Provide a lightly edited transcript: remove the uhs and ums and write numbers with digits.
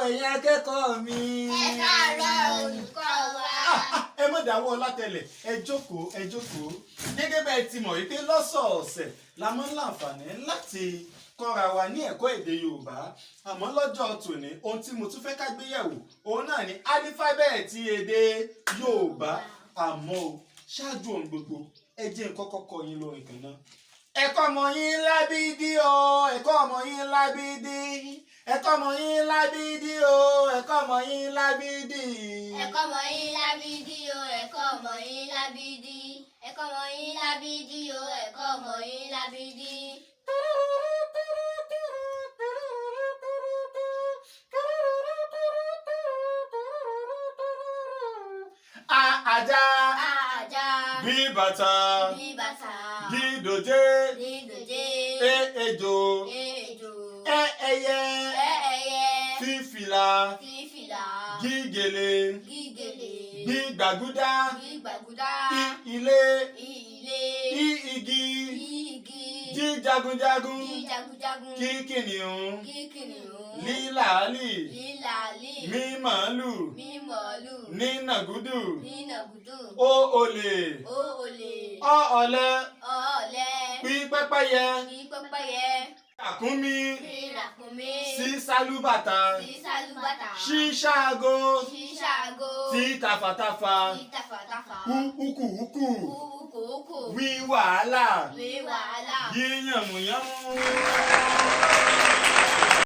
ẹ̀yin akẹ́kọ̀ọ́ mi. Ẹ káàárọ̀ olùkọ́ wa. Ẹ mọ̀ dáwọ́ látẹ̀lẹ̀, ẹ jókòó, ẹ jókòó. Gẹ́gẹ́ bẹ́ẹ̀ ti mọ̀ wípé lọ́sọ̀ọ̀sẹ̀ la máa ń láǹfààní láti kọ́ra wa ní ẹ̀kọ́ èdè Yorùbá. Àmọ́ lọ́jọ́ tòní, ohun tí mo tún fẹ́ ká gbé yẹ̀wò, òun náà ni álífábẹ́ẹ̀tì èdè Yorùbá. Àmọ́ o, ṣáájú ohun gbogbo, ẹ jẹ́ n kọ́kọ́ kọ́ yín lórin kan náà. Ẹ̀kọ́ ọmọ yín lábídí o, ẹ̀kọ́ ọmọ yín lábídí. Ẹ̀kọ́ ọmọ yín lábídí o, ẹ̀kọ́ ọmọ yín lábídí. Ẹ̀kọ́ ọmọ yín lábídí o, ẹ̀kọ́ ọmọ yín lábídí. Ẹ̀kọ́ ọmọ yín lábídí o, ẹ̀kọ́ ọmọ yín lábídí. Ajá. Ajá. Bí bàtà. Bí bàtà. Bí dòjé. Bí dòjé. Ejò. Ejò. Ẹyẹ. Ẹyẹ. Fífìlà. Fífìlà. Gígèlè. Gígèlè. Gbígbàgúdá. Gbígbàgúdá. Ilé. Ilé. Igi. Igi. Jíjagunjagun. Jíjagunjagun. Kíkìnìún. Kíkìnìún. Lílàálì. Lílàálì. Mímàálù. Mímọ̀ọ́lù. Nínàgúdù. Nínàgúdù. Olè. Olè. Ọ̀lẹ. Ọ̀lẹ. Pípẹ́pẹ́yẹ. Pípẹ́pẹ́yẹ. Ràkúnmí. Ràkúnmí. Sísálúbàtà. Sísálúbàtà. Ṣíṣàgò. Ṣíṣàgò. Títàfàtàfà. Títàfàtàfà. Húkúhúkú. Kúkúkú. Wí wàhálà. Wí wàhálà. Yíyànmùyánmú.